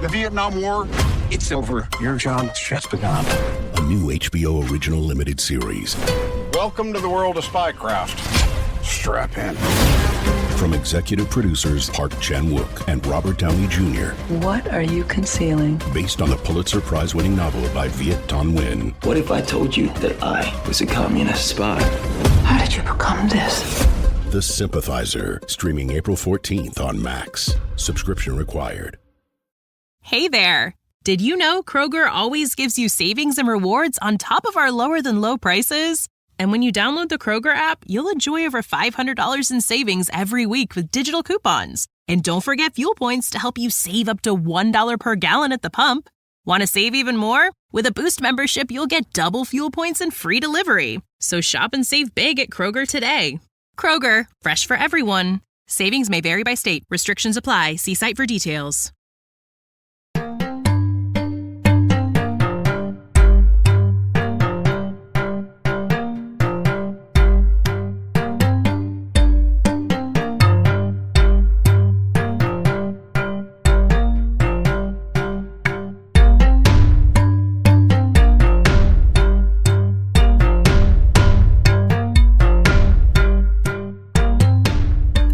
The Vietnam War, it's over. Your job's just begun. A new HBO original limited series. Welcome to the world of spycraft. Strap in. From executive producers Park Chan-wook and Robert Downey Jr. What are you concealing? Based on the Pulitzer Prize-winning novel by Viet Thanh Nguyen. What if I told you that I was a communist spy? How did you become this? The Sympathizer, streaming April 14th on Max. Subscription required. Hey there! Did you know Kroger always gives you savings and rewards on top of our lower-than-low prices? And when you download the Kroger app, you'll enjoy over $500 in savings every week with digital coupons. And don't forget fuel points to help you save up to $1 per gallon at the pump. Want to save even more? With a Boost membership, you'll get double fuel points and free delivery. So shop and save big at Kroger today. Kroger, fresh for everyone. Savings may vary by state. Restrictions apply. See site for details.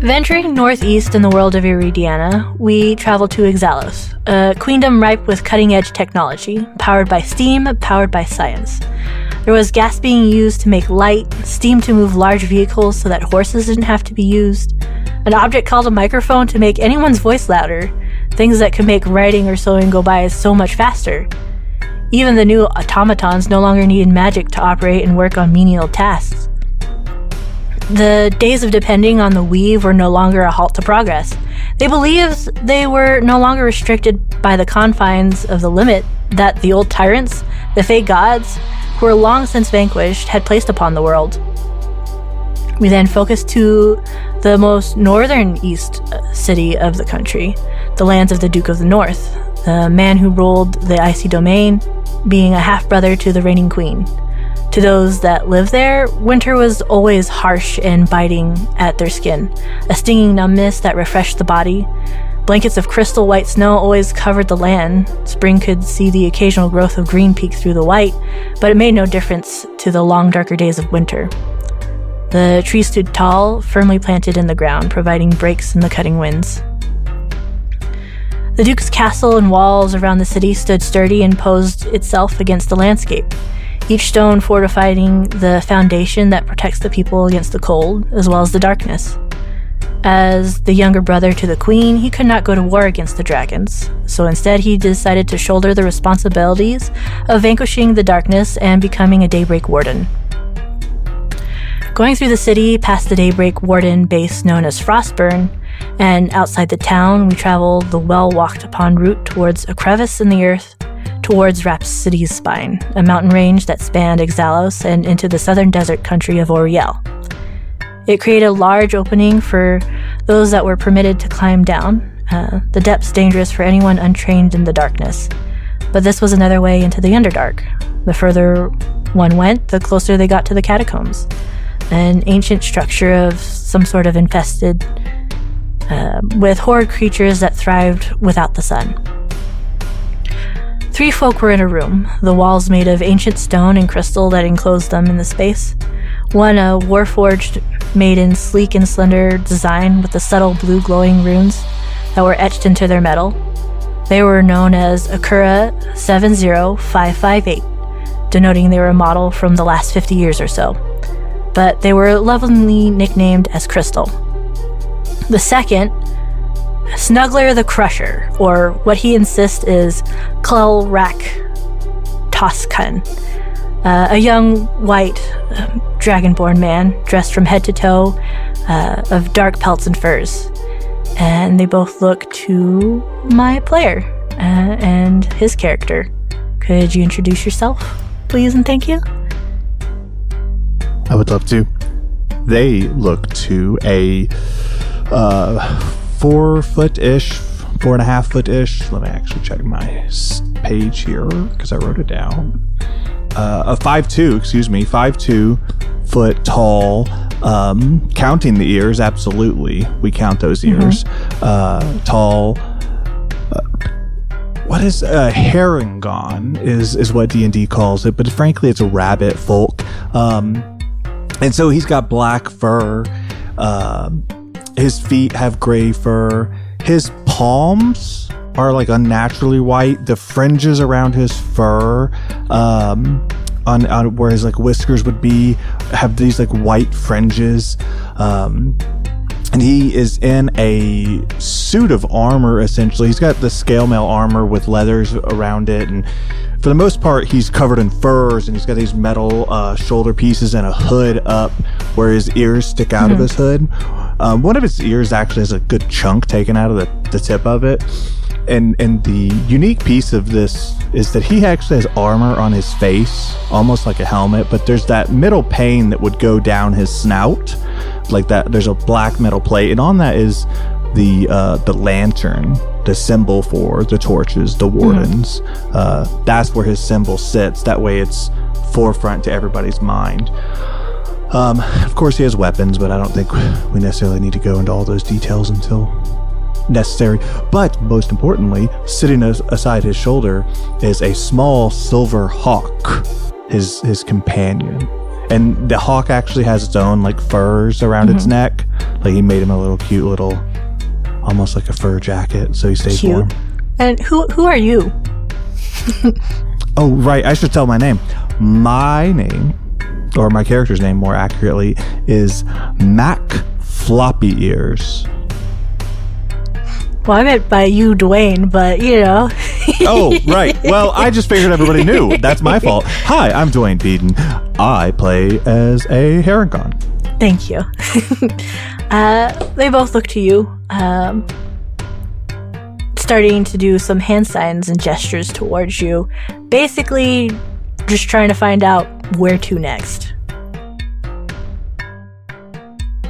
Venturing northeast in the world of Iridiana, we travel to Exalos, a queendom ripe with cutting-edge technology, powered by steam, powered by science. There was gas being used to make light, steam to move large vehicles so that horses didn't have to be used, an object called a microphone to make anyone's voice louder, things that could make writing or sewing go by so much faster. Even the new automatons no longer needed magic to operate and work on menial tasks. The days of depending on the weave were no longer a halt to progress. They believed they were no longer restricted by the confines of the limit that the old tyrants, the fake gods, who were long since vanquished, had placed upon the world. We then focused to the most northern east city of the country, the lands of the Duke of the North, the man who ruled the icy domain, being a half-brother to the reigning queen. To those that lived there, winter was always harsh and biting at their skin, a stinging numbness that refreshed the body. Blankets of crystal white snow always covered the land. Spring could see the occasional growth of green peek through the white, but it made no difference to the long, darker days of winter. The trees stood tall, firmly planted in the ground, providing breaks in the cutting winds. The Duke's castle and walls around the city stood sturdy and posed itself against the landscape, each stone fortifying the foundation that protects the people against the cold, as well as the darkness. As the younger brother to the queen, he could not go to war against the dragons, so instead he decided to shoulder the responsibilities of vanquishing the darkness and becoming a Daybreak Warden. Going through the city past the Daybreak Warden base known as Frostburn, and outside the town, we travel the well-walked-upon route towards a crevice in the earth, towards Rhapsody's Spine, a mountain range that spanned Exalos and into the southern desert country of Oriel. It created a large opening for those that were permitted to climb down, the depths dangerous for anyone untrained in the darkness. But this was another way into the Underdark. The further one went, the closer they got to the catacombs, an ancient structure of some sort of infested, with horrid creatures that thrived without the sun. 3 folk were in a room, the walls made of ancient stone and crystal that enclosed them in the space. One a warforged, made in sleek and slender design with the subtle blue glowing runes that were etched into their metal. They were known as Akura 70558, denoting they were a model from the last 50 years or so. But they were lovingly nicknamed as Crystal. The second, Snuggler the Crusher, or what he insists is Klelrak Toskun, a young white dragonborn man dressed from head to toe of dark pelts and furs. And they both look to my player and his character. Could you introduce yourself, please, and thank you? I would love to. They look to a 4-foot-ish, 4.5-foot-ish. Let me actually check my page here because I wrote it down. A 5'2", foot tall. Counting the ears, absolutely. We count those ears. Tall. what is a harengon is what D&D calls it, but frankly it's a rabbit folk. And so he's got black fur. His feet have gray fur. His palms are like unnaturally white. The fringes around his fur, on where his like whiskers would be, have these like white fringes. And he is in a suit of armor, essentially. He's got the scale mail armor with leathers around it, and for the most part, he's covered in furs, and he's got these metal shoulder pieces and a hood up where his ears stick out of his hood. One of his ears actually has a good chunk taken out of the tip of it. And the unique piece of this is that he actually has armor on his face, almost like a helmet, but there's that middle pane that would go down his snout, like that. There's a black metal plate, and on that is the lantern, the symbol for the torches, the wardens. That's where his symbol sits. That way it's forefront to everybody's mind. Of course he has weapons, but I don't think we necessarily need to go into all those details until necessary. But most importantly, sitting aside his shoulder is a small silver hawk, his companion. And the hawk actually has its own like furs around its neck. Like he made him a little cute little, almost like a fur jacket, so he stays warm. And who are you? Oh, right, I should tell my name. My name, or my character's name more accurately, is MaK FloppyEars. Well, I meant by you, DeWayne, but you know. Oh, right. Well, I just figured everybody knew. That's my fault. Hi, I'm DeWayne Beeden. I play as a harengon. Thank you. They both look to you, starting to do some hand signs and gestures towards you. Basically, just trying to find out where to next.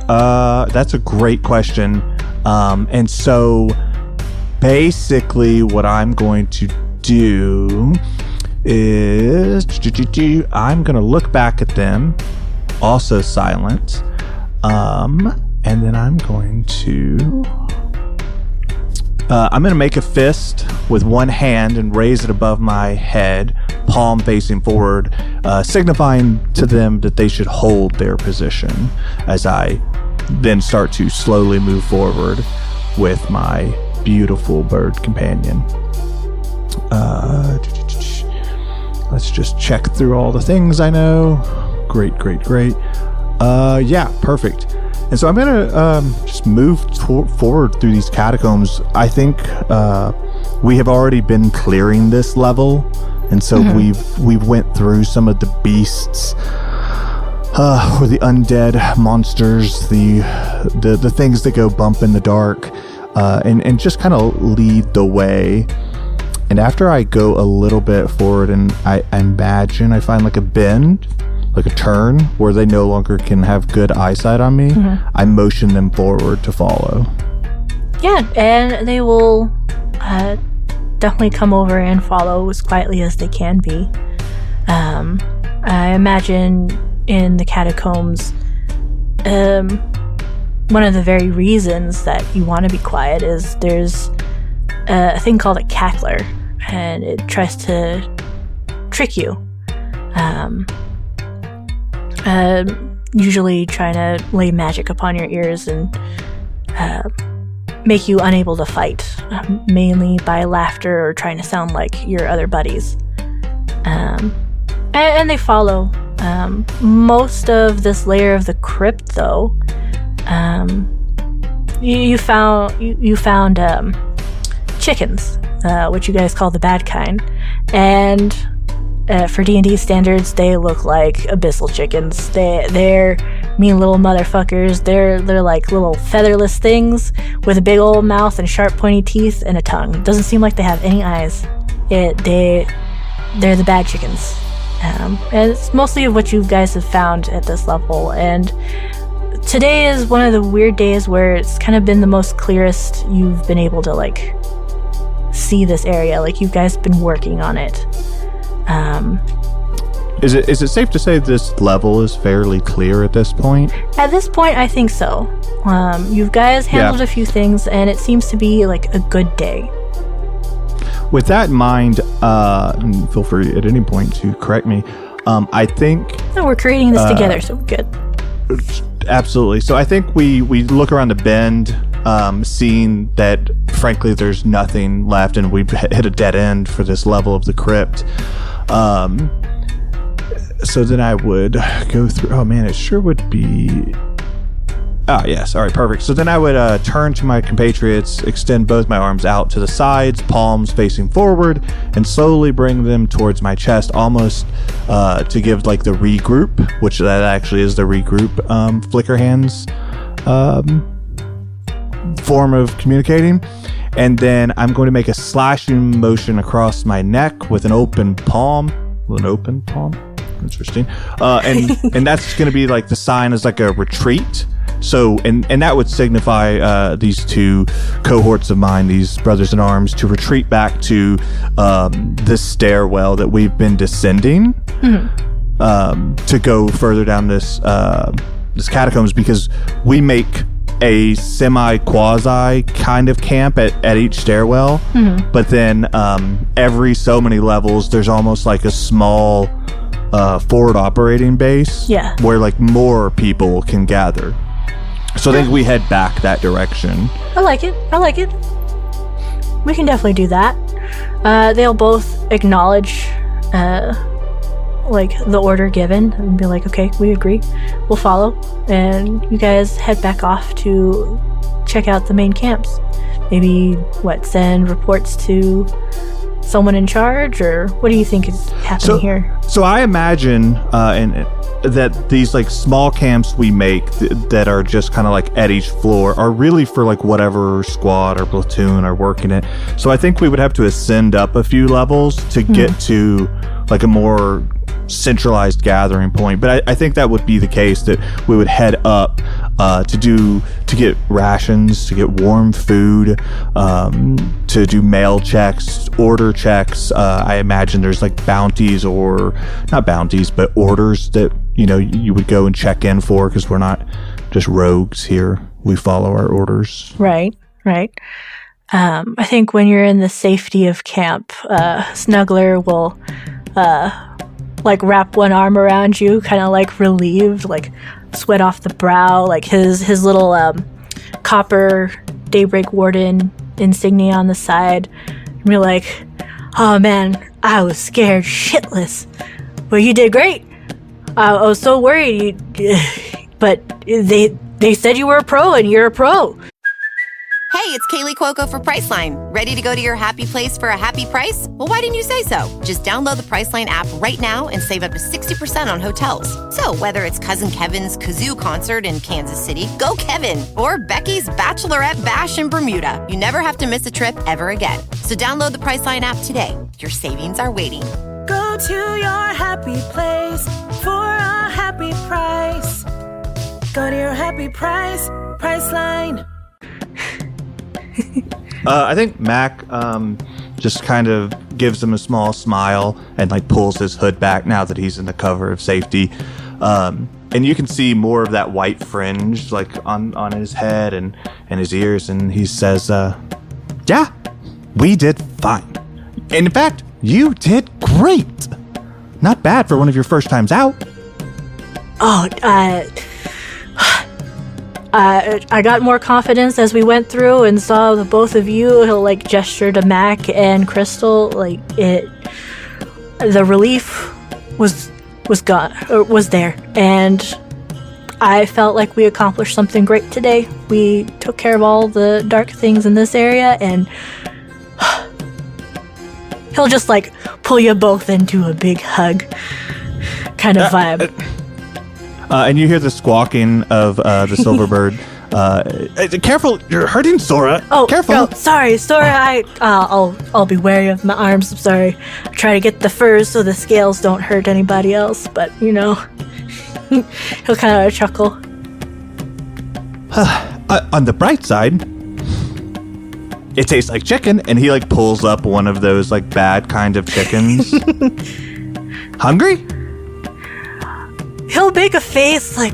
That's a great question. And so basically what I'm going to do is I'm going to look back at them, also silent. And then I'm going to make a fist with one hand and raise it above my head, palm facing forward, signifying to them that they should hold their position as I then start to slowly move forward with my beautiful bird companion. Let's just check through all the things I know. Great. Yeah, perfect. And so I'm gonna just move forward through these catacombs. I think we have already been clearing this level, and so we've went through some of the beasts, or the undead monsters, the things that go bump in the dark, and just kind of lead the way. And after I go a little bit forward, and I imagine I find like a bend, like a turn where they no longer can have good eyesight on me, I motion them forward to follow. Yeah, and they will definitely come over and follow as quietly as they can be. I imagine in the catacombs, one of the very reasons that you want to be quiet is there's a thing called a cackler, and it tries to trick you. Usually trying to lay magic upon your ears and make you unable to fight, mainly by laughter or trying to sound like your other buddies. And they follow. Most of this layer of the crypt, though, you found chickens, which you guys call the bad kind, and for D&D standards, they look like abyssal chickens. They're mean little motherfuckers. They're like little featherless things with a big old mouth and sharp pointy teeth and a tongue. Doesn't seem like they have any eyes. They're the bad chickens. And it's mostly of what you guys have found at this level. And today is one of the weird days where it's kind of been the most clearest you've been able to like see this area. Like you guys have been working on it. Is it safe to say this level is fairly clear at this point? At this point, I think so. You guys handled a few things, and it seems to be like a good day. with that in mind, and feel free at any point to correct me. I think we're creating this together, so good. Absolutely. So I think we look around the bend, seeing that frankly there's nothing left, and we've hit a dead end for this level of the crypt. So then I would go through. Oh man, it sure would be. Ah, yes. All right, perfect. So then I would turn to my compatriots, extend both my arms out to the sides, palms facing forward, and slowly bring them towards my chest, almost to give like the regroup, which that actually is the regroup flicker hands form of communicating. And then I'm going to make a slashing motion across my neck with an open palm. Interesting. And that's going to be like the sign as like a retreat. So, and that would signify these two cohorts of mine, these brothers in arms, to retreat back to this stairwell that we've been descending to go further down this catacombs, because we make a semi-quasi kind of camp at each stairwell, but then every so many levels, there's almost like a small forward operating base where like more people can gather. So I think we head back that direction. I like it. We can definitely do that. They'll both acknowledge like the order given and be like, okay, we agree, we'll follow. And you guys head back off to check out the main camps. Maybe send reports to someone in charge, or what do you think is happening here? So I imagine that these like small camps we make that are just kind of like at each floor are really for like whatever squad or platoon are working it. So I think we would have to ascend up a few levels to get to like a more centralized gathering point. But I think that would be the case, that we would head up to get rations, to get warm food, to do mail checks, order checks. I imagine there's like bounties, or not bounties, but orders that you would go and check in for, because we're not just rogues here. We follow our orders. Right. I think when you're in the safety of camp, Snuggler will like wrap one arm around you, kind of like relieved, like sweat off the brow, like his little copper Daybreak Warden insignia on the side, and be like, oh man, I was scared shitless. Well, you did great. I was so worried, but they said you were a pro, and you're a pro. Hey, it's Kaylee Cuoco for Priceline. Ready to go to your happy place for a happy price? Well, why didn't you say so? Just download the Priceline app right now and save up to 60% on hotels. So whether it's Cousin Kevin's Kazoo Concert in Kansas City, go Kevin, or Becky's Bachelorette Bash in Bermuda, you never have to miss a trip ever again. So download the Priceline app today. Your savings are waiting. Go to your happy place for a happy price. Go to your happy price, Priceline. I think MaK just kind of gives him a small smile and like pulls his hood back now that he's in the cover of safety. And you can see more of that white fringe like on his head and his ears, and he says, yeah, we did fine. And in fact, you did great. Not bad for one of your first times out. Oh, I got more confidence as we went through and saw the both of you. He'll like gesture to MaK and Crystal. Like the relief was gone, or was there, and I felt like we accomplished something great today. We took care of all the dark things in this area, and he'll just like pull you both into a big hug kind of vibe. And you hear the squawking of the Silverbird. Careful, you're hurting Sora. Oh, careful. Oh, sorry, Sora. I'll be wary of my arms. I'm sorry. I try to get the furs so the scales don't hurt anybody else, but he'll kind of chuckle. On the bright side, it tastes like chicken, and he like pulls up one of those like bad kind of chickens. Hungry? He'll make a face like,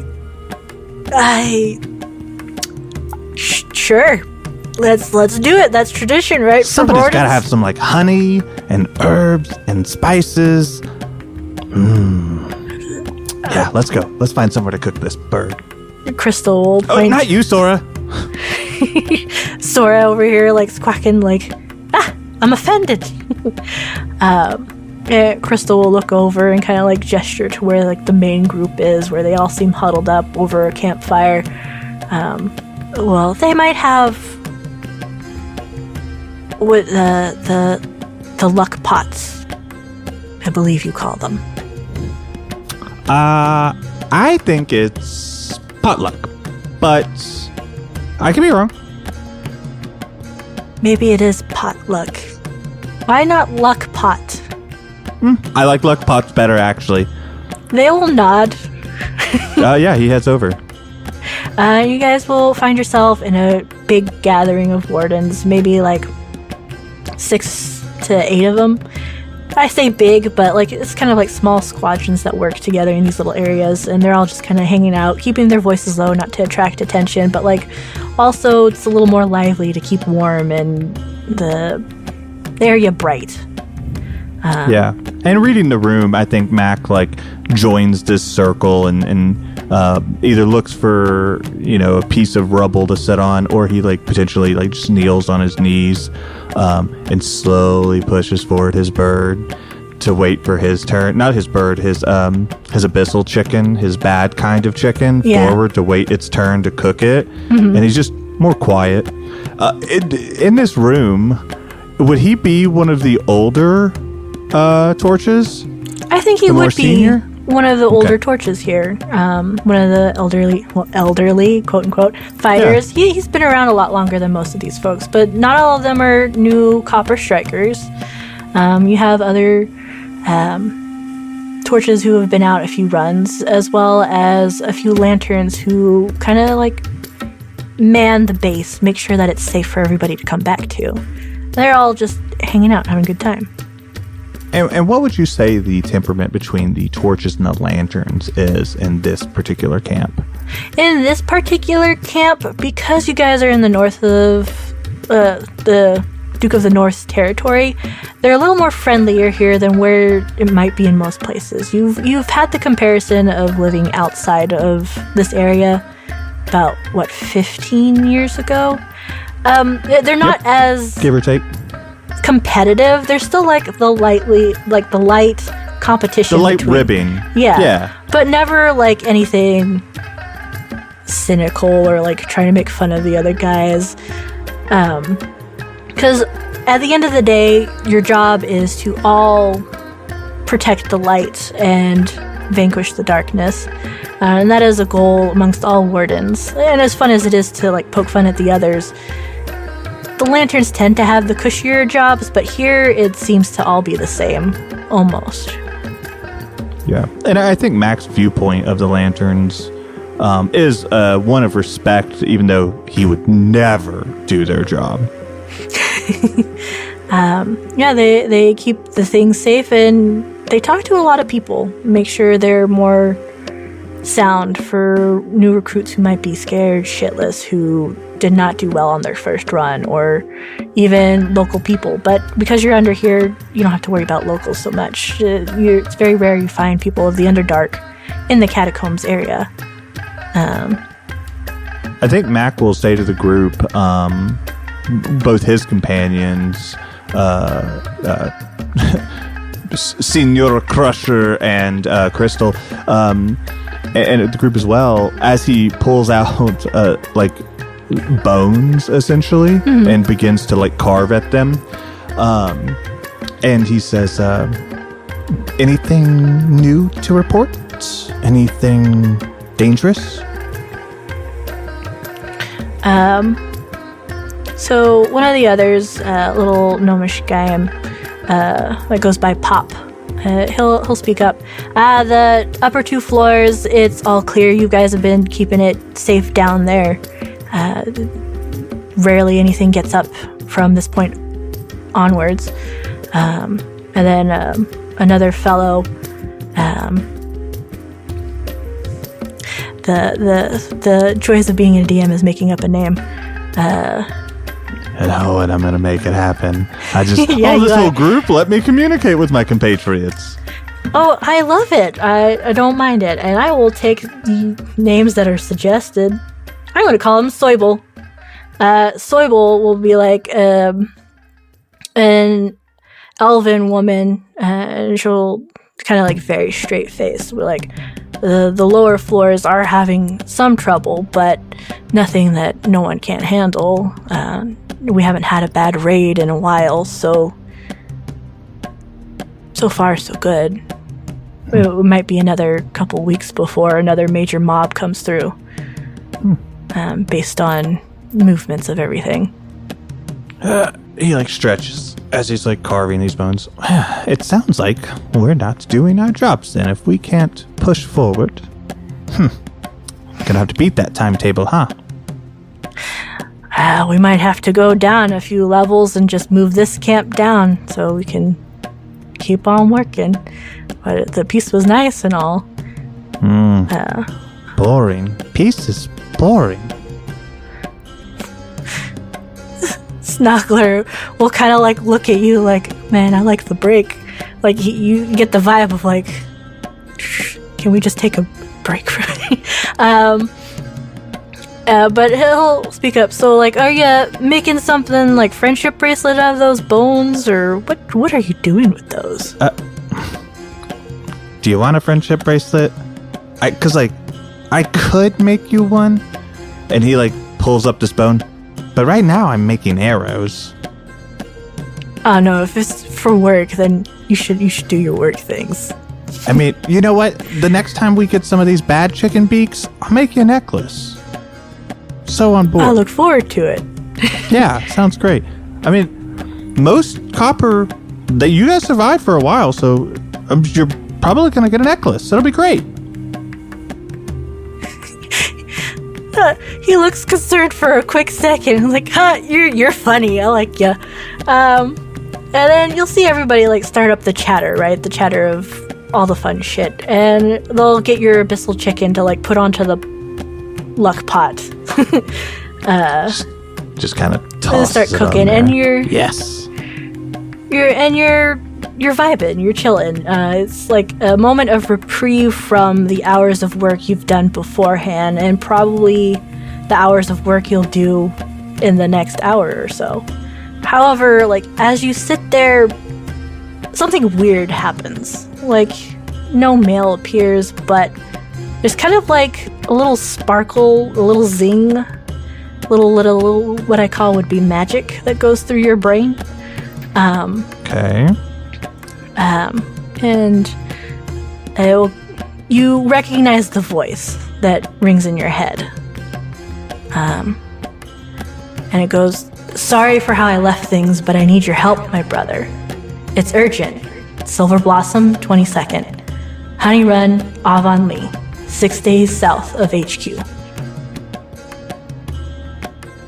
sure. let's do it. That's tradition, right? Somebody's got to have some like honey and herbs and spices. Yeah, let's go. Let's find somewhere to cook this bird. Crystal will Oh, not you, Sora. Sora over here, like, squawking, like, I'm offended. Crystal will look over and kind of, like, gesture to where, like, the main group is, where they all seem huddled up over a campfire. Well, they might have what the luck pots, I believe you call them. I think it's potluck, but I could be wrong. Maybe it is potluck. Why not luck pot? I like luck pots better, actually. They will nod. Yeah, he heads over. You guys will find yourself in a big gathering of wardens, maybe like 6 to 8 of them. I say big, but like it's kind of like small squadrons that work together in these little areas, and they're all just kind of hanging out, keeping their voices low, not to attract attention, but like also it's a little more lively to keep warm and the area bright. Yeah, and reading the room, I think MaK like joins this circle and either looks for a piece of rubble to sit on, or he like potentially like just kneels on his knees and slowly pushes forward his bird to wait for his turn. Not his bird, his abyssal chicken, his bad kind of chicken, forward to wait its turn to cook it. And he's just more quiet. In this room, would he be one of the older torches? I think he would be senior? one of the older torches here. One of the elderly, quote unquote, fighters. Yeah. He's been around a lot longer than most of these folks, but not all of them are new copper strikers. You have other torches who have been out a few runs, as well as a few lanterns who kind of like man the base, make sure that it's safe for everybody to come back to. They're all just hanging out, having a good time. And what would you say the temperament between the torches and the lanterns is in this particular camp? In this particular camp, because you guys are in the north of the Duke of the North's territory, they're a little more friendlier here than where it might be in most places. You've had the comparison of living outside of this area about, 15 years ago? They're not as... Give or take. Competitive. There's still like the light competition. The light ribbing. Yeah. But never like anything cynical or like trying to make fun of the other guys. Because at the end of the day, your job is to all protect the light and vanquish the darkness. And that is a goal amongst all wardens. And as fun as it is to like poke fun at the others, the lanterns tend to have the cushier jobs, but here it seems to all be the same, almost. Yeah, and I think MaK's viewpoint of the lanterns is one of respect, even though he would never do their job. They keep the things safe, and they talk to a lot of people, make sure they're more sound for new recruits who might be scared shitless, who did not do well on their first run, or even local people. But because you're under here, you don't have to worry about locals so much. It's very rare you find people of the Underdark in the catacombs area. I think MaK will say to the group, both his companions, Senior Crusher and Crystal, and the group as well, as he pulls out bones essentially and begins to like carve at them, and he says, anything new to report? Anything dangerous? So one of the others, little gnomish guy that goes by Pop, he'll speak up. The upper 2 floors, it's all clear. You guys have been keeping it safe down there. Rarely anything gets up from this point onwards. And then another fellow, the joys of being a DM is making up a name. know it. I'm going to make it happen. I just, Yeah, this you whole are. group, let me communicate with my compatriots. Oh, I love it. I don't mind it. And I will take the names that are suggested. I'm going to call him Soyble. Soyble will be like an elven woman, and she'll kind of like very straight faced. We're like, the lower floors are having some trouble, but nothing that no one can't handle. We haven't had a bad raid in a while, so far so good. It might be another couple weeks before another major mob comes through, based on movements of everything. He like stretches as he's like carving these bones. It sounds like we're not doing our jobs then if we can't push forward. Gonna have to beat that timetable, huh? We might have to go down a few levels and just move this camp down so we can keep on working. But the piece was nice and all. Boring. Peace is boring. Snuggler will kind of like look at you like, man, I like the break. Like you get the vibe of like, can we just take a break from it? But he'll speak up. So like, are you making something like friendship bracelet out of those bones, or what are you doing with those? Do you want a friendship bracelet? Cause like, I could make you one. And he like pulls up this bone. But right now I'm making arrows. Oh no, if it's for work, then you should do your work things. I mean, you know what? The next time we get some of these bad chicken beaks, I'll make you a necklace. So on board. I look forward to it. Yeah, sounds great. I mean, most copper that you guys survived for a while, so you're probably gonna get a necklace. That'll be great. He looks concerned for a quick second. He's like, you're funny. I like ya. And then you'll see everybody like start up the chatter, right? The chatter of all the fun shit. And they'll get your abyssal chicken to like put onto the luck pot. Just kind of And toss start it cooking, on and there. you're vibing, you're chilling. It's like a moment of reprieve from the hours of work you've done beforehand, and probably the hours of work you'll do in the next hour or so. However, like as you sit there, something weird happens. Like no mail appears, but there's kind of like a little sparkle, a little zing, little what I call would be magic that goes through your brain. Okay. And you recognize the voice that rings in your head. And it goes, "Sorry for how I left things, but I need your help, my brother. It's urgent. Silver Blossom, 22nd. Honey Run, Avon Lee, 6 days south of HQ."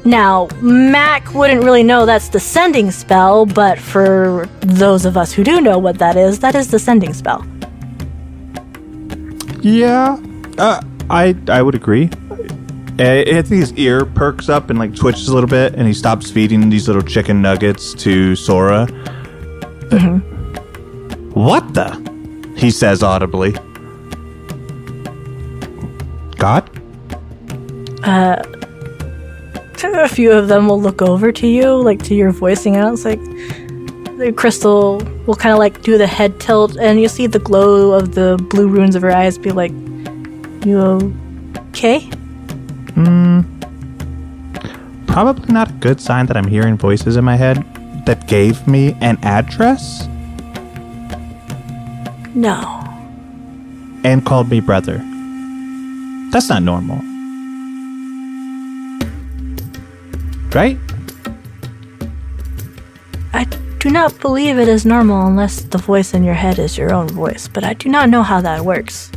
Now, MaK wouldn't really know that's the sending spell, but for those of us who do know what that is the sending spell. Yeah. I would agree. I think his ear perks up and like twitches a little bit, and he stops feeding these little chicken nuggets to Sora. What the? He says audibly. God? A few of them will look over to you, like to your voicing out. It's like the crystal will kind of like do the head tilt, and you see the glow of the blue runes of her eyes be like, "You okay?" Probably not a good sign that I'm hearing voices in my head that gave me an address No. and called me brother. That's not normal. Right? I do not believe it is normal unless the voice in your head is your own voice, but I do not know how that works.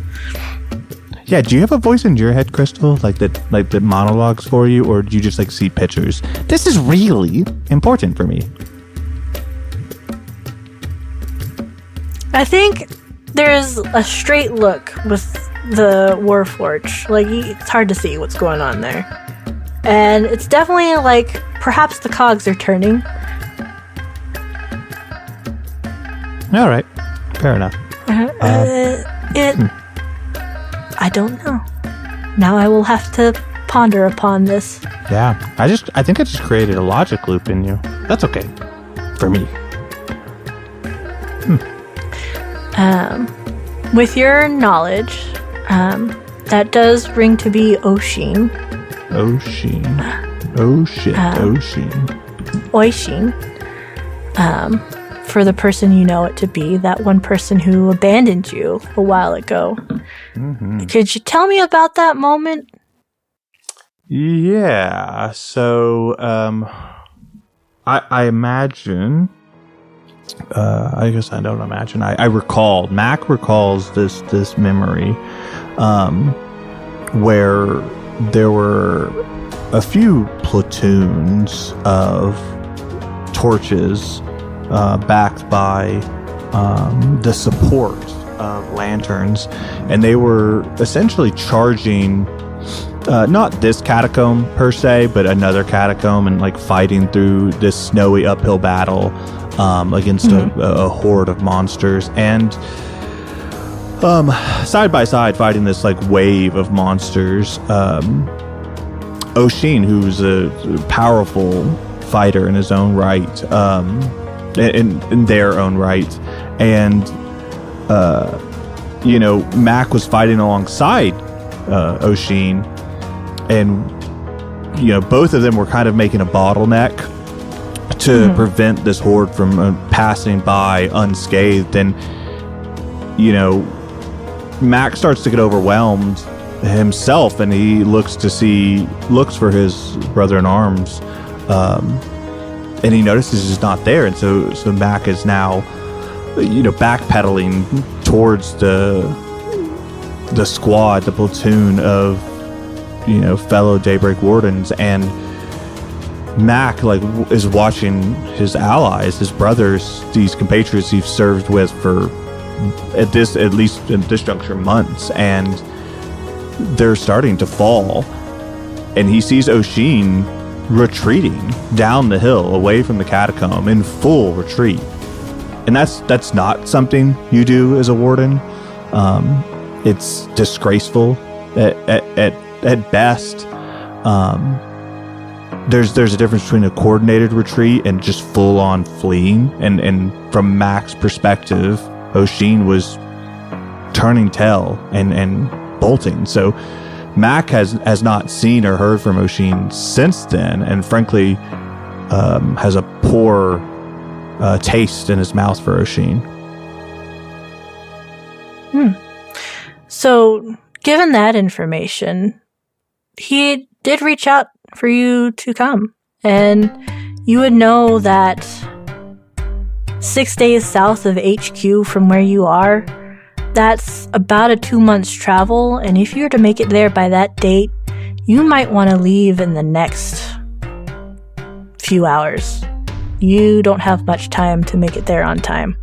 Yeah, do you have a voice in your head, Crystal? Like that monologues for you, or do you just like see pictures? This is really important for me. I think there's a straight look with the Warforge. Like, it's hard to see what's going on there. And it's definitely like perhaps the cogs are turning. All right, fair enough. I don't know. Now I will have to ponder upon this. Yeah, I think I just created a logic loop in you. That's okay, for me. With your knowledge, that does ring to be Oshin. Oshin. For the person you know it to be, that one person who abandoned you a while ago. Mm-hmm. Could you tell me about that moment? Yeah, so I imagine, I guess I don't imagine, I recall, MaK recalls this memory where there were a few platoons of torches backed by the support of lanterns, and they were essentially charging not this catacomb per se, but another catacomb, and like fighting through this snowy uphill battle against a horde of monsters, and side by side fighting this like wave of monsters. Oshin, who's a powerful fighter in his own right, in their own right, and MaK was fighting alongside Oshin, and both of them were kind of making a bottleneck to prevent this horde from passing by unscathed. And MaK starts to get overwhelmed himself, and he looks for his brother in arms, and he notices he's not there, and so MaK is now backpedaling towards the squad, the platoon of fellow Daybreak Wardens, and MaK is watching his allies, his brothers, these compatriots he's served with for at least at this juncture months, and they're starting to fall, and he sees Oshin retreating down the hill away from the catacomb in full retreat, and that's not something you do as a warden. It's disgraceful at best. There's a difference between a coordinated retreat and just full on fleeing, and from MaK's perspective, Oshin was turning tail and bolting. So MaK has not seen or heard from Oshin since then, and frankly has a poor taste in his mouth for Oshin. So, given that information, he did reach out for you to come, and you would know that 6 days south of HQ from where you are, that's about a 2 months travel, and if you were to make it there by that date, you might want to leave in the next few hours. You don't have much time to make it there on time.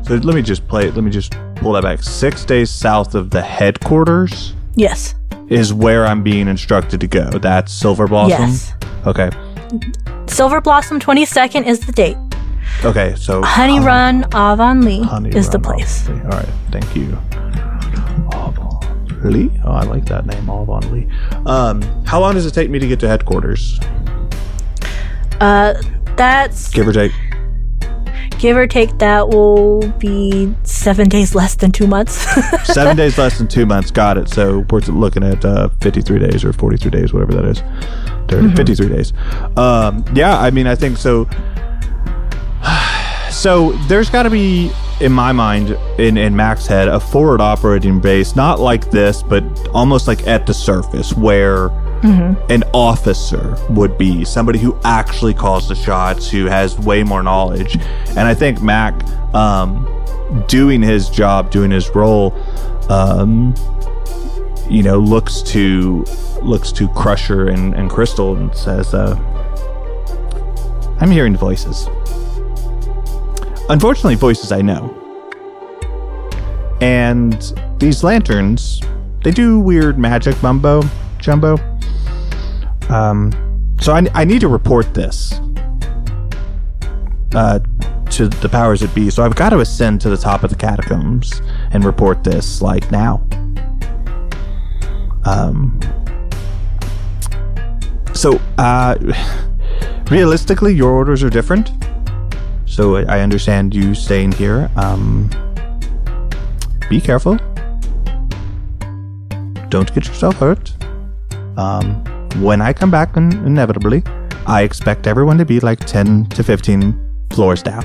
So let me just pull that back. 6 days south of the headquarters? Yes. Is where I'm being instructed to go. That's Silver Blossom? Yes. Okay. Silver Blossom 22nd is the date. Okay, so Honey Run Avonlea is the place. All right, thank you. Avonlea? Oh, I like that name, Avonlea. How long does it take me to get to headquarters? That's... Give or take. Give or take, that will be 7 days less than 2 months. 7 days less than 2 months. Got it. So we're looking at 53 days or 43 days, whatever that is. 53 days. Yeah, I mean, I think so. So there's got to be, in my mind, in MaK's head, a forward operating base, not like this, but almost like at the surface, where an officer would be, somebody who actually calls the shots, who has way more knowledge. And I think MaK, doing his job, doing his role, looks to Crusher and Crystal and says, I'm hearing voices. Unfortunately, voices I know. And these lanterns, they do weird magic mumbo jumbo. So I need to report this to the powers that be. So I've got to ascend to the top of the catacombs and report this, like, now. So realistically, your orders are different. So I understand you staying here. Be careful. Don't get yourself hurt. When I come back, inevitably, I expect everyone to be like 10 to 15 floors down,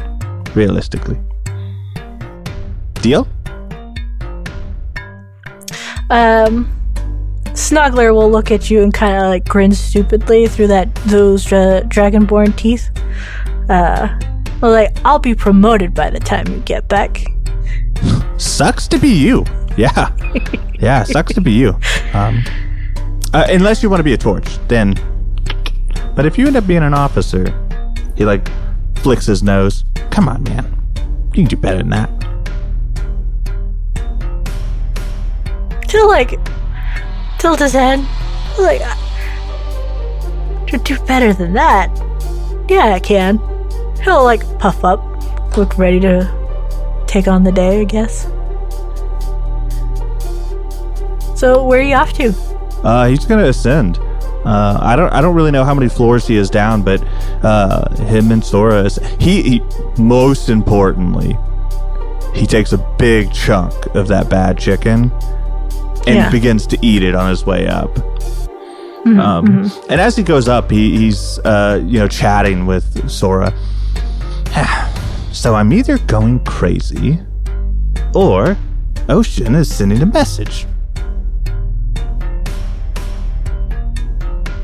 realistically. Deal? Snuggler will look at you and kind of like grin stupidly through those dragonborn teeth. Like, I'll be promoted by the time you get back. Sucks to be you. Yeah. Yeah, sucks to be you. Unless you want to be a torch, then. But if you end up being an officer, he like flicks his nose. Come on, man. You can do better than that. He'll like tilt his head. Like, to do better than that. Yeah, I can. He'll like puff up, look ready to take on the day, I guess. So where are you off to? He's gonna ascend. I don't really know how many floors he is down, but him and Sora he most importantly, he takes a big chunk of that bad chicken and begins to eat it on his way up. And as he goes up, he's chatting with Sora. So I'm either going crazy, or Ocean is sending a message.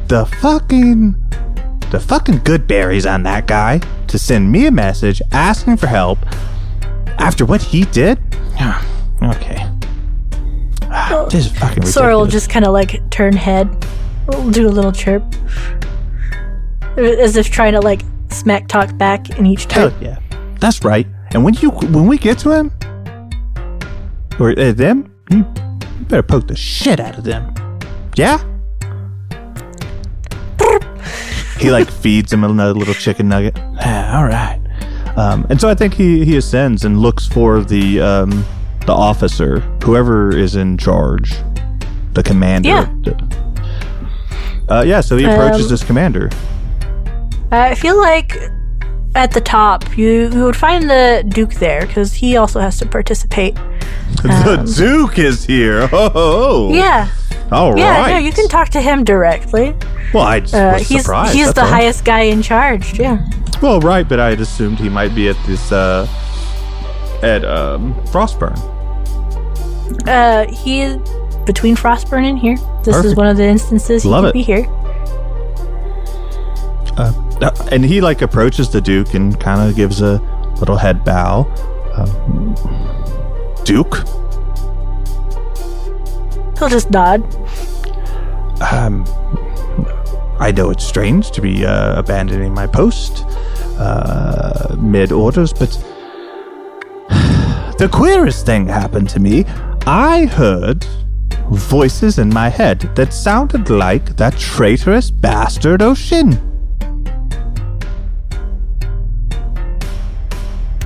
The fucking good berries on that guy to send me a message asking for help after what he did? Okay. This is fucking ridiculous. Sora will just kind of like turn head, do a little chirp, as if trying to like smack talk back in each turn. Hell yeah. That's right. And when we get to him, or them, you better poke the shit out of them. Yeah? He like feeds him another little chicken nugget. All right. And so I think he ascends and looks for the officer, whoever is in charge, the commander. Yeah. So he approaches this commander. I feel like at the top you would find the Duke there because he also has to participate. The Duke is here. Oh. Yeah. All right. Yeah, no, you can talk to him directly. Well, I just was surprised. He's the highest guy in charge, yeah. Well, right, but I had assumed he might be at this, at Frostburn. He's between Frostburn and here. This is one of the instances he could be here. And he, like, approaches the Duke and kind of gives a little head bow. Duke? He'll just nod. I know it's strange to be abandoning my post mid-orders, but the queerest thing happened to me. I heard voices in my head that sounded like that traitorous bastard Oshin.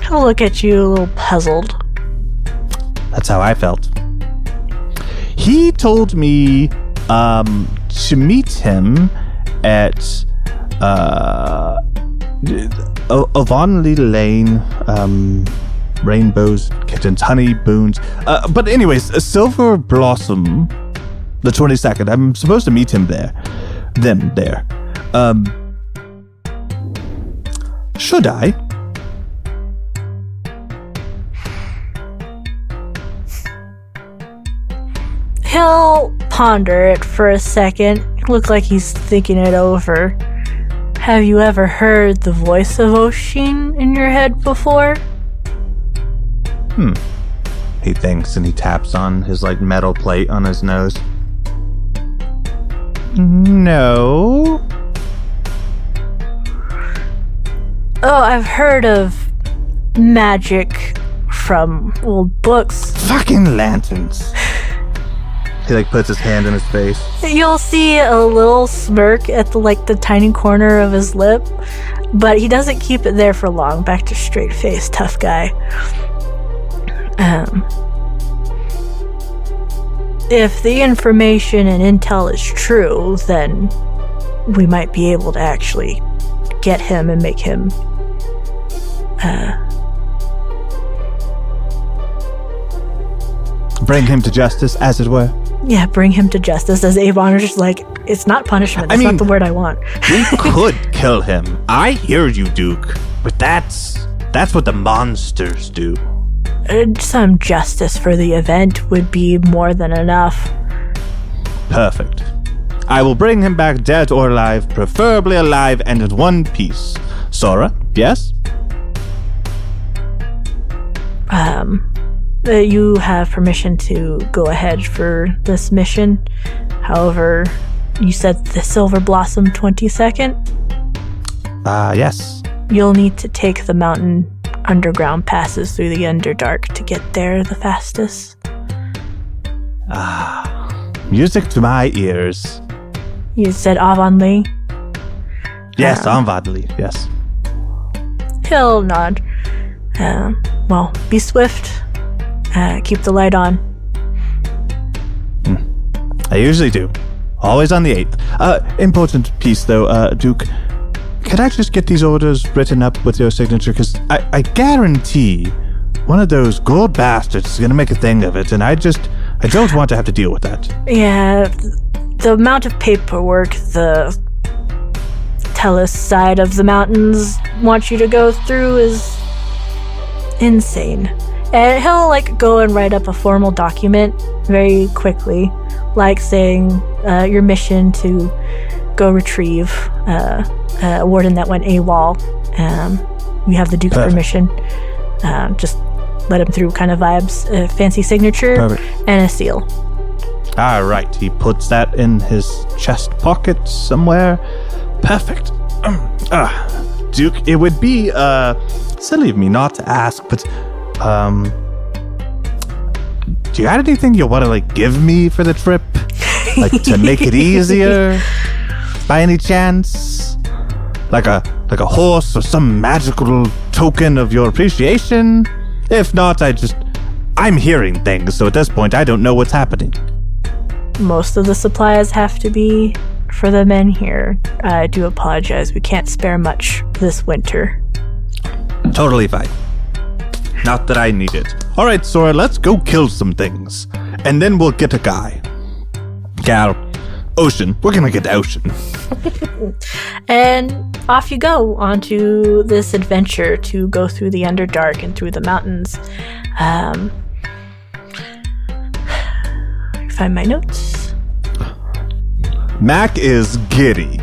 He'll look at you a little puzzled. That's how I felt. He told me to meet him at Avonlea Lane, Rainbows, Kittens, Honey, Boons. But anyways, a Silver Blossom, the 22nd. I'm supposed to meet him there. Them there. Should I? He'll ponder it for a second. It looks like he's thinking it over. Have you ever heard the voice of Oshin in your head before? He thinks and he taps on his like metal plate on his nose. No. Oh, I've heard of magic from old books. Fucking lanterns. He like puts his hand in his face. You'll see a little smirk at the tiny corner of his lip, but he doesn't keep it there for long. Back to straight face, tough guy. If the information and intel is true, then we might be able to actually get him and make him bring him to justice, as it were. Yeah, bring him to justice, as ABon is just like, it's not punishment. That's not the word I want. We could kill him. I hear you, Duke. But that's what the monsters do. Some justice for the event would be more than enough. Perfect. I will bring him back dead or alive, preferably alive and in one piece. Sora, yes? You have permission to go ahead for this mission. However, you said the Silver Blossom 22nd? Yes. You'll need to take the mountain underground passes through the Underdark to get there the fastest. Music to my ears. You said Avonlea? Yes, Avonlea, yes. He'll nod. Well, be swift. Keep the light on. I usually do. Always on the 8th. Important piece, though, Duke. Could I just get these orders written up with your signature? Because I guarantee one of those gold bastards is going to make a thing of it, and I don't want to have to deal with that. Yeah, the amount of paperwork the Tellus side of the mountains wants you to go through is insane. And he'll go and write up a formal document very quickly, saying your mission to go retrieve a warden that went AWOL. You have the Duke's permission. Just let him through kind of vibes. A fancy signature. Perfect. And a seal. All right, he puts that in his chest pocket somewhere. Perfect. Duke, it would be silly of me not to ask, but do you have anything you want to give me for the trip? To make it easier? By any chance? Like a horse or some magical token of your appreciation? If not, I'm hearing things, so at this point I don't know what's happening. Most of the supplies have to be for the men here. I do apologize, we can't spare much this winter. Totally fine. Not that I need it. Alright, Sora, let's go kill some things. And then we'll get a guy. Gal. Ocean. We're gonna get to Ocean. And off you go onto this adventure to go through the Underdark and through the mountains. Find my notes. MaK is giddy.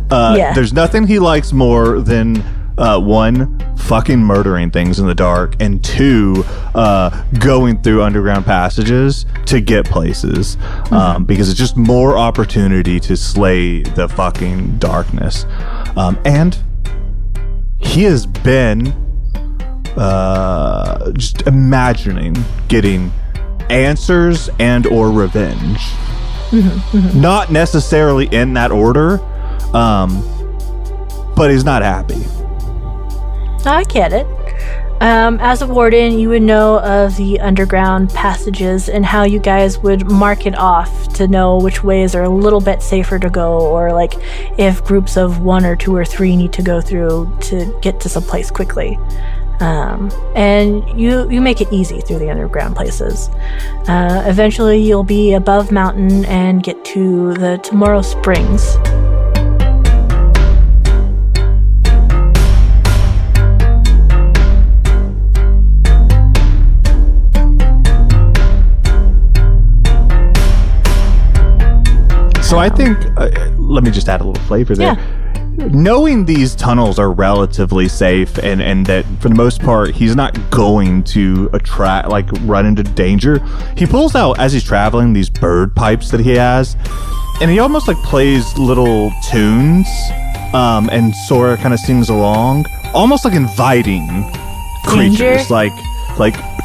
There's nothing he likes more than one, fucking murdering things in the dark, and two, going through underground passages to get places, because it's just more opportunity to slay the fucking darkness. And he has been just imagining getting answers and or revenge. Not necessarily in that order, but he's not happy. I get it. As a warden, you would know of the underground passages and how you guys would mark it off to know which ways are a little bit safer to go, or if groups of 1 or 2 or 3 need to go through to get to some place quickly. And you make it easy through the underground places. Eventually you'll be above mountain and get to the Tomorrow Springs. So I think, let me just add a little flavor there. Yeah. Knowing these tunnels are relatively safe and that for the most part he's not going to run into danger, he pulls out, as he's traveling, these bird pipes that he has, and he almost plays little tunes, and Sora kind of sings along, almost inviting creatures, like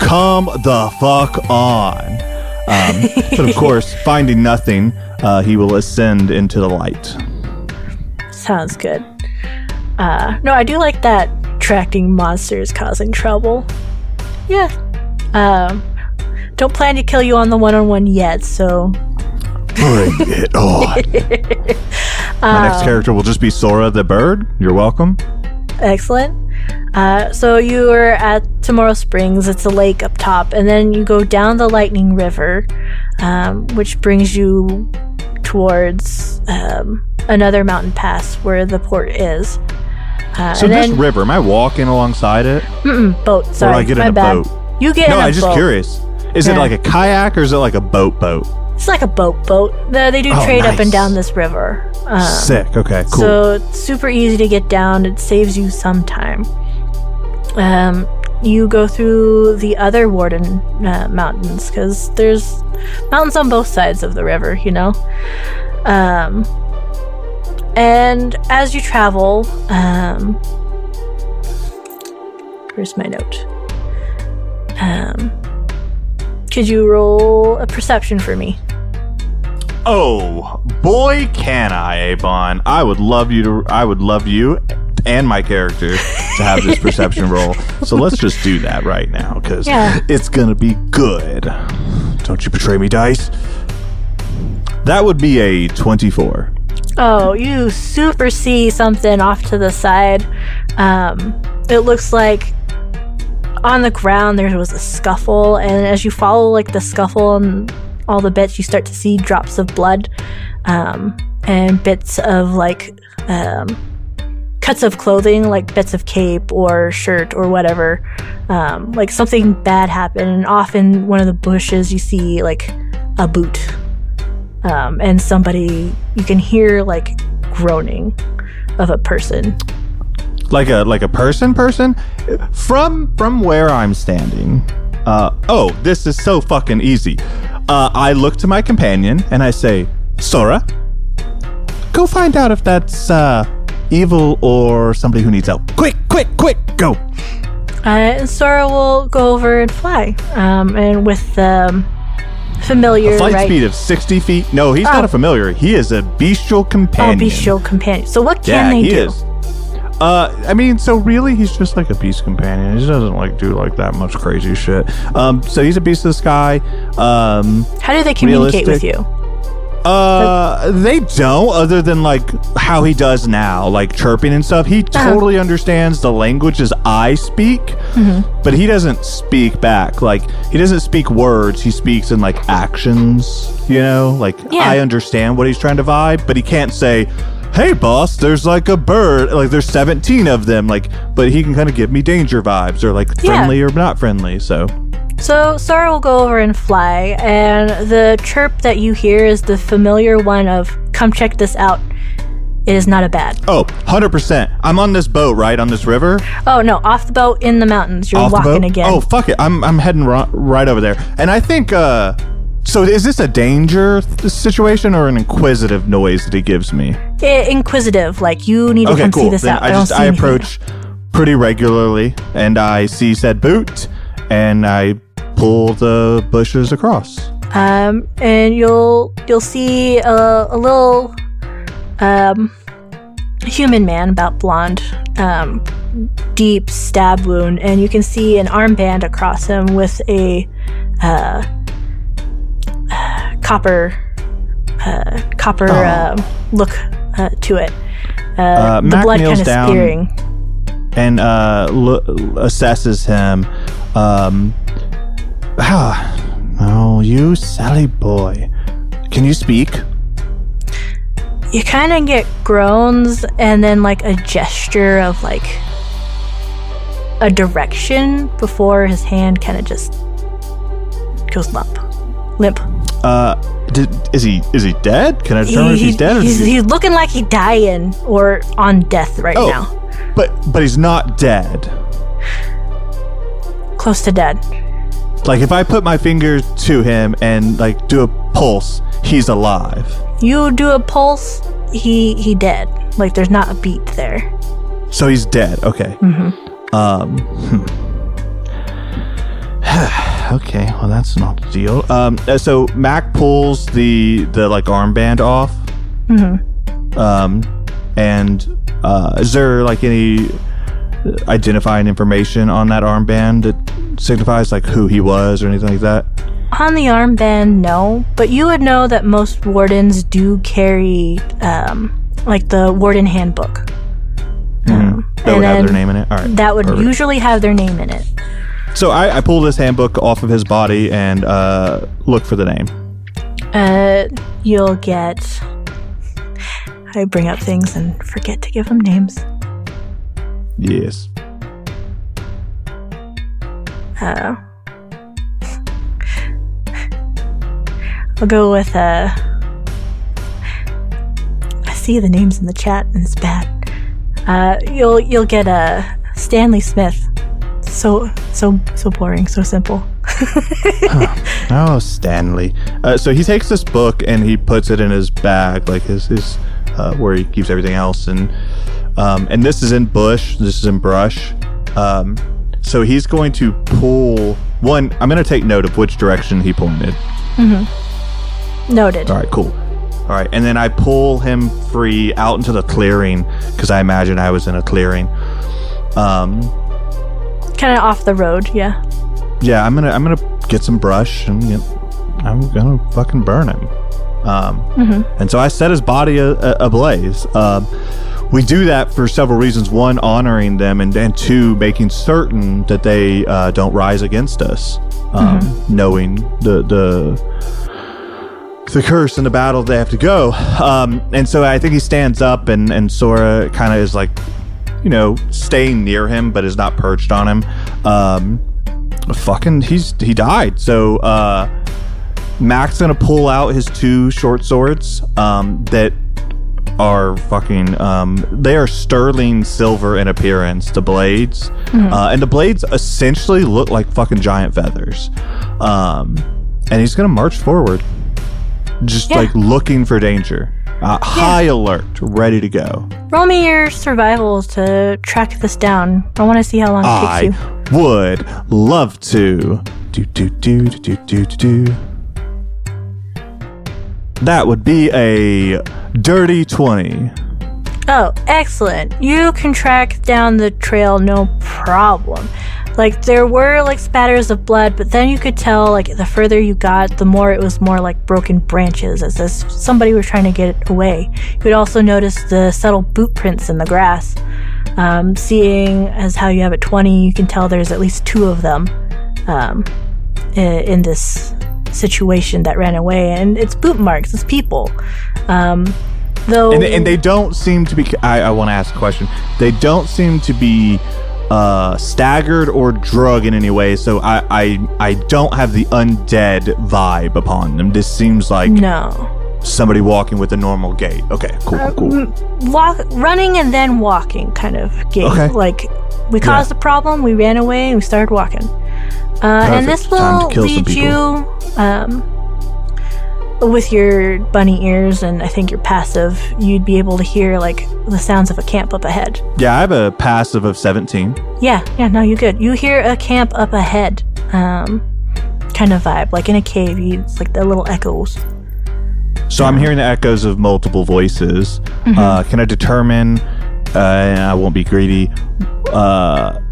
come the fuck on. But of course, finding nothing, he will ascend into the light. Sounds good. No, I do like that attracting monsters causing trouble. Yeah. Don't plan to kill you on the one-on-one yet, so... Bring it on. My next character will just be Sora the bird. You're welcome. Excellent. So you are at Tomorrow Springs. It's a lake up top, and then you go down the Lightning River, which brings you towards another mountain pass where the port is. So this river, am I walking alongside it? Boat. Sorry, or do I get in a boat? You get in a boat. No, I'm just curious. Is it like a kayak or is it like a boat? It's like a boat. They do trade up and down this river. Sick. Okay, cool. So it's super easy to get down. It saves you some time. You go through the other Warden mountains because there's mountains on both sides of the river, you know? And as you travel, where's my note? Could you roll a perception for me? Oh boy, can I, ABon! I would love you and my character to have this perception roll. So let's just do that right now because it's gonna be good. Don't you betray me, dice. That would be a 24. Oh, you super see something off to the side. It looks like on the ground there was a scuffle, and as you follow like the scuffle and all the bits, you start to see drops of blood and bits of like cuts of clothing, like bits of cape or shirt or whatever. Like something bad happened, and off in one of the bushes you see like a boot. And somebody, you can hear like groaning of a person. Like a person from where I'm standing. This is so fucking easy. I look to my companion and I say, Sora, go find out if that's evil or somebody who needs help. Quick, go. And Sora will go over and fly. And with familiar, a flight right? speed of 60 feet. No, he's not a familiar. He is a bestial companion. Bestial companion. So what can they do? Is. So really, he's just like a beast companion. He doesn't like do like that much crazy shit. So he's a beast of the sky. How do they communicate with you? They don't, other than like how he does now, like chirping and stuff. He totally understands the languages I speak, but he doesn't speak back. Like he doesn't speak words. He speaks in like actions. You know, like I understand what he's trying to vibe, but he can't say, hey boss, there's like a bird, like there's 17 of them, like, but he can kind of give me danger vibes or like friendly or not friendly. So Sora will go over and fly, and the chirp that you hear is the familiar one of come check this out. It is not a bad. Oh, 100%. I'm on this boat, right? On this river? Oh, no. Off the boat in the mountains. You're walking again. Oh, fuck it. I'm heading right over there. And I think, so is this a danger situation or an inquisitive noise that he gives me? Inquisitive. Like, you need to come see this out. I approach pretty regularly, and I see said boot, and I pull the bushes across. And you'll see a little human man, about blonde, deep stab wound, and you can see an armband across him with a copper look to it. The MaK blood kneels kind of down spearing. And assesses him. Oh, you Sally boy. Can you speak? You kind of get groans and then like a gesture of like a direction before his hand kind of just goes limp. Is he dead? Can I determine if he's dead? Or he's looking like he's dying or on death right now. But he's not dead. Close to dead. Like if I put my finger to him and like do a pulse, he's alive. You do a pulse, he dead. Like there's not a beat there. So he's dead. Okay. Okay, well that's not the deal. So MaK pulls the like armband off. And is there like any identifying information on that armband that signifies like who he was or anything like that? On the armband, no, but you would know that most wardens do carry like the warden handbook. That would have their name in it. All right, that would usually have their name in it. So I pull this handbook off of his body and look for the name. You'll get... I bring up things and forget to give them names. Yes. I'll go with I see the names in the chat and it's bad. You'll get Stanley Smith. So boring, so simple. Oh, Stanley. So he takes this book and he puts it in his bag, like his where he keeps everything else, and this is in bush. This is in brush. So he's going to pull one. I'm going to take note of which direction he pointed. Noted. All right, cool. All right, and then I pull him free out into the clearing because I imagine I was in a clearing. Kind of off the road, yeah. Yeah, I'm gonna get some brush and I'm gonna fucking burn him. And so I set his body ablaze. We do that for several reasons. One, honoring them, and two, making certain that they don't rise against us. Knowing the curse and the battle they have to go. And so I think he stands up and Sora kind of is like, staying near him, but is not perched on him. He died. So MaK's gonna pull out his two short swords that are fucking they are sterling silver in appearance, the blades. And the blades essentially look like fucking giant feathers. And he's gonna march forward, just like looking for danger. High alert, ready to go. Roll me your survival to track this down. I want to see how long it takes you. I would love to. That would be a dirty 20. Oh, excellent. You can track down the trail, no problem. Like, there were, like, spatters of blood, but then you could tell, like, the further you got, the more it was more like broken branches, as if somebody was trying to get it away. You could also notice the subtle boot prints in the grass. Seeing as how you have it 20, you can tell there's at least two of them in this situation that ran away, and it's boot marks, it's people. Though, and they don't seem to be. I want to ask a question. They don't seem to be staggered or drug in any way, so I don't have the undead vibe upon them. This seems like somebody walking with a normal gait. Okay, cool. Running and then walking kind of gait. Okay. Like, we caused a problem, we ran away, and we started walking. And this will lead you with your bunny ears and I think your passive, you'd be able to hear like the sounds of a camp up ahead. Yeah, I have a passive of 17. Yeah, no, you're good. You hear a camp up ahead, kind of vibe, like in a cave. It's like the little echoes. So I'm hearing the echoes of multiple voices. Can I determine, and I won't be greedy,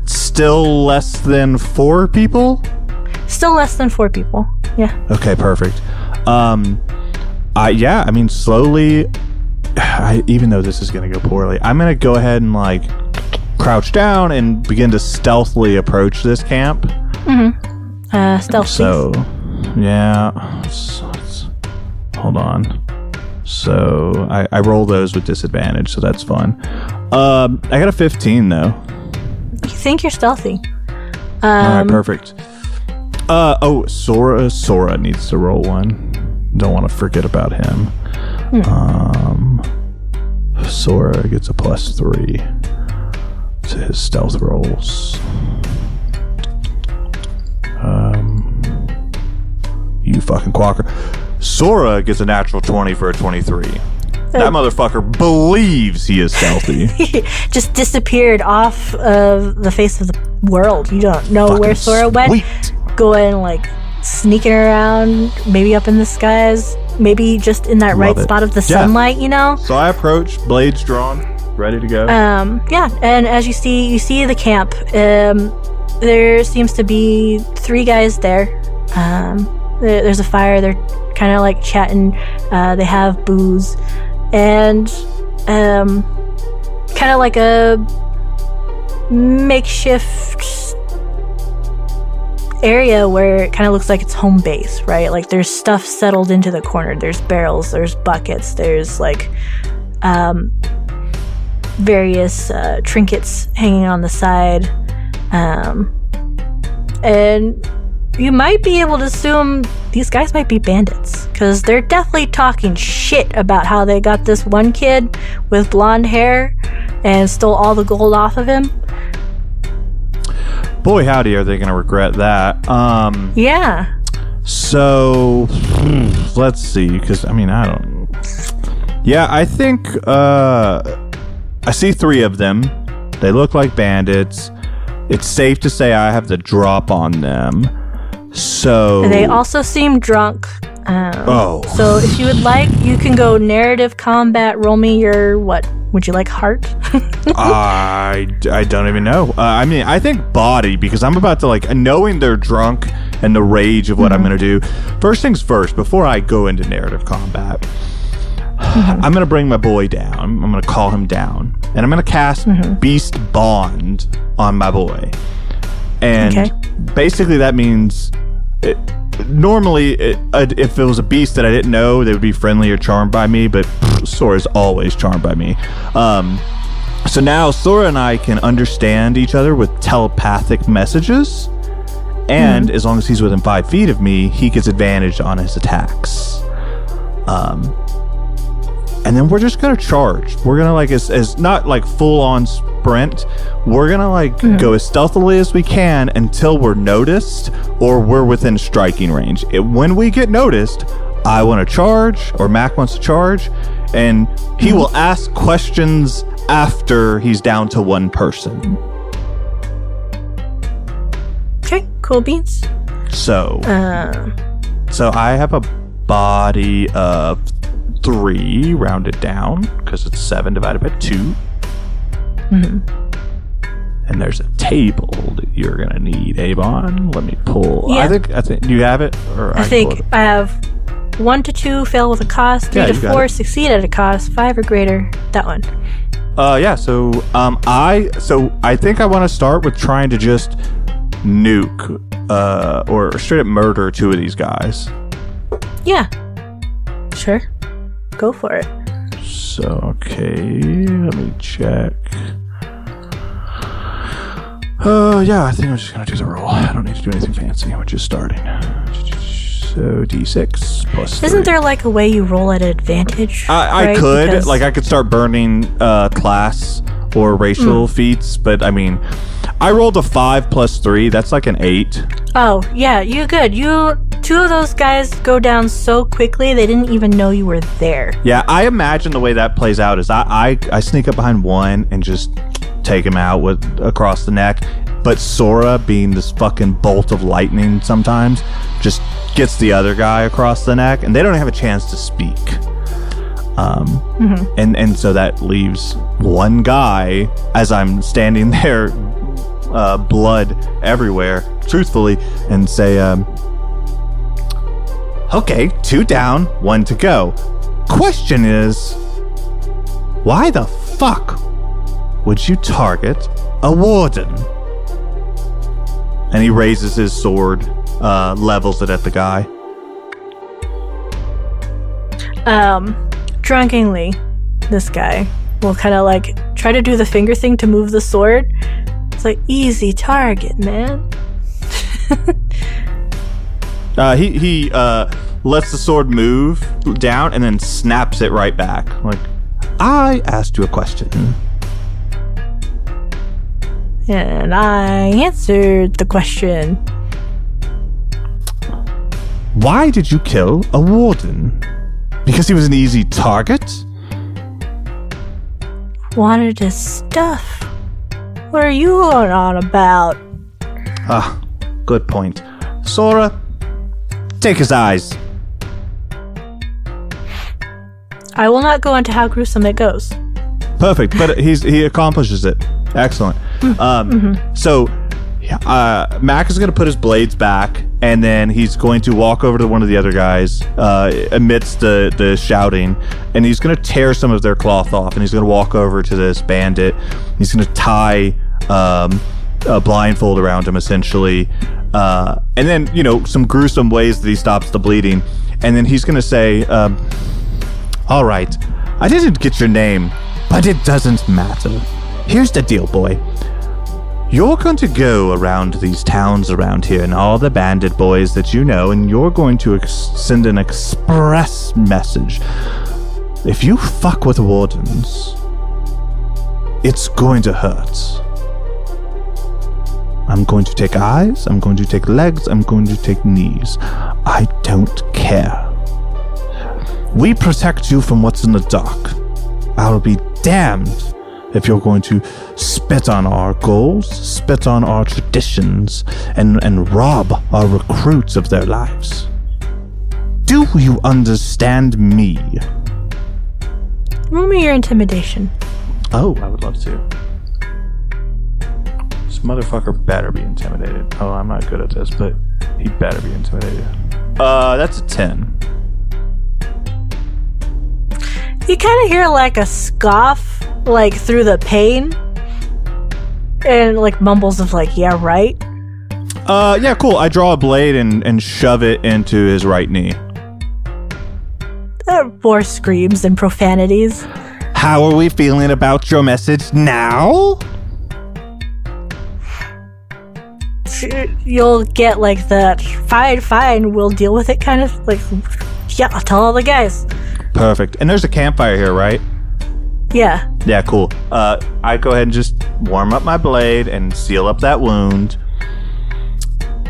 still less than 4 people? Still less than 4 people, yeah. Okay, perfect. Slowly, even though this is going to go poorly, I'm going to go ahead and like crouch down and begin to stealthily approach this camp. Stealth. So, yeah. Hold on. So I roll those with disadvantage, so that's fun. I got a 15 though. You think you're stealthy? All right, perfect. Sora needs to roll one. Don't want to forget about him. Sora gets a +3 to his stealth rolls. You fucking quacker. Sora gets a natural 20 for a 23. That motherfucker believes he is stealthy. Just disappeared off of the face of the world. You don't know where Sora went. going like sneaking around, maybe up in the skies, maybe just in that right spot of the sunlight, you know? So I approach, blades drawn, ready to go. Yeah, and as you see the camp. There seems to be 3 guys there. There's a fire. They're kind of like chatting. They have booze, and kind of like a makeshift area where it kind of looks like it's home base, right? Like there's stuff settled into the corner. There's barrels. There's buckets. There's like various trinkets hanging on the side. And you might be able to assume these guys might be bandits, because they're definitely talking shit about how they got this one kid with blonde hair and stole all the gold off of him. Boy, howdy, are they going to regret that? Yeah. So, let's see, because, I mean, I don't... Yeah, I think, I see 3 of them. They look like bandits. It's safe to say I have the drop on them. So... They also seem drunk. So if you would like, you can go narrative combat, roll me your, what? Would you like heart? I don't even know. I mean, I think body, because I'm about to, like, knowing they're drunk and the rage of what I'm going to do. First things first, before I go into narrative combat, I'm going to bring my boy down. I'm going to call him down. And I'm going to cast Beast Bond on my boy. And basically that means... Normally, if it was a beast that I didn't know, they would be friendly or charmed by me, but Sora's always charmed by me. So now Sora and I can understand each other with telepathic messages, and as long as he's within 5 feet of me, he gets advantage on his attacks. And then we're just gonna charge. We're gonna, like, as not like full on sprint. We're gonna like go as stealthily as we can until we're noticed or we're within striking range. When we get noticed, I want to charge, or MaK wants to charge, and he will ask questions after he's down to 1 person. Okay, cool beans. So I have a body of 3 rounded down because it's 7 divided by 2. And there's a table that you're gonna need, ABon. Let me pull. Yeah. I think you have it. Or I think I have 1 to 2 fail with a cost, 3 to 4 succeed at a cost, 5 or greater. That one. Yeah. So I think I want to start with trying to just nuke or straight up murder 2 of these guys. Yeah. Sure. Go for it. So, okay, let me check. Yeah, I think I'm just going to do the roll. I don't need to do anything fancy. We're just starting. So, D6 plus 3. Isn't there like a way you roll at advantage? I could. Because... Like, I could start burning class or racial feats, but I mean, I rolled a 5 plus 3. That's like an 8. Oh, yeah, you're good. 2 of those guys go down so quickly they didn't even know you were there. Yeah, I imagine the way that plays out is I sneak up behind one and just take him out across the neck. But Sora, being this fucking bolt of lightning sometimes, just gets the other guy across the neck, and they don't have a chance to speak. And so that leaves one guy as I'm standing there, blood everywhere, truthfully, and say, okay, 2 down, 1 to go. Question is, why the fuck would you target a warden? And he raises his sword, levels it at the guy. Drunkenly, this guy will kind of like try to do the finger thing to move the sword. It's like, easy target, man. He lets the sword move down and then snaps it right back. Like, I asked you a question. And I answered the question. Why did you kill a warden? Because he was an easy target? Wanted his stuff. What are you on about? Ah, good point. Sora, take his eyes. I will not go into how gruesome it goes. Perfect, but he accomplishes it. Excellent. So MaK is going to put his blades back, and then he's going to walk over to one of the other guys amidst the shouting, and he's going to tear some of their cloth off, and he's going to walk over to this bandit. He's going to tie a blindfold around him, essentially, and then, some gruesome ways that he stops the bleeding, and then he's going to say, all right, I didn't get your name, but it doesn't matter. Here's the deal, boy. You're going to go around these towns around here and all the bandit boys that you know, and you're going to send an express message. If you fuck with wardens, it's going to hurt. I'm going to take eyes, I'm going to take legs, I'm going to take knees. I don't care. We protect you from what's in the dark. I'll be damned if you're going to spit on our goals, spit on our traditions, and rob our recruits of their lives. Do you understand me? Roll me your intimidation. Oh, I would love to. This motherfucker better be intimidated. Oh, I'm not good at this, but he better be intimidated. That's a 10. You kind of hear like a scoff, like through the pain, and like mumbles of like, yeah, right. Yeah, cool. I draw a blade and shove it into his right knee. More screams and profanities. How are we feeling about your message now? You'll get like that, fine, we'll deal with it kind of like, yeah, I'll tell all the guys. Perfect. And there's a campfire here, right? Yeah. Yeah, cool. I go ahead and just warm up my blade and seal up that wound.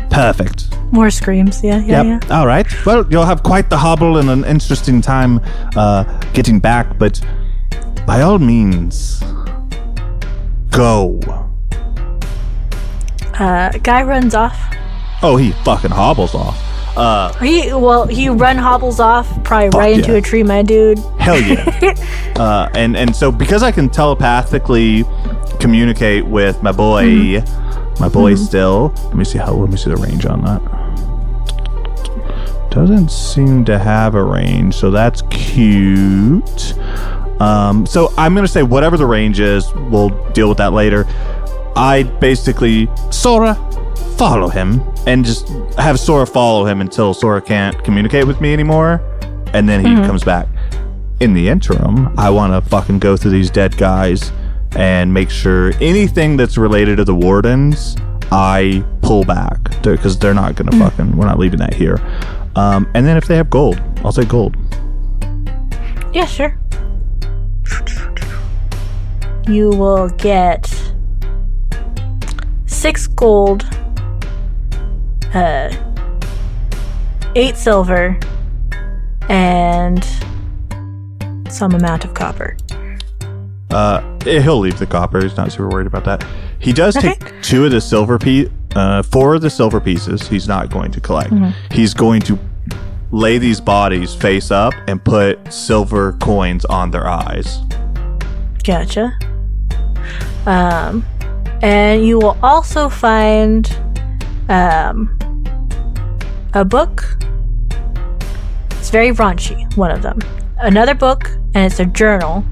Perfect. More screams, yeah. All right. Well, you'll have quite the hobble and an interesting time getting back, but by all means, go. Guy runs off. Oh, he fucking hobbles off. He hobbles off, probably right into a tree, my dude. Hell yeah. And so because I can telepathically communicate with my boy, still. Let me see the range on that. Doesn't seem to have a range, so that's cute. So I'm gonna say whatever the range is, we'll deal with that later. I basically, Sora, follow him, and just have Sora follow him until Sora can't communicate with me anymore, and then he comes back. In the interim, I want to fucking go through these dead guys and make sure anything that's related to the wardens, I pull back, because they're not gonna we're not leaving that here. And then if they have gold, I'll say gold. Yeah, sure. You will get 6 gold, 8 silver, and some amount of copper. He'll leave the copper. He's not super worried about that. He does take 4 of the silver pieces. He's not going to collect. He's going to lay these bodies face up and put silver coins on their eyes. Gotcha. And you will also find a book. It's very raunchy, one of them. Another book, and it's a journal,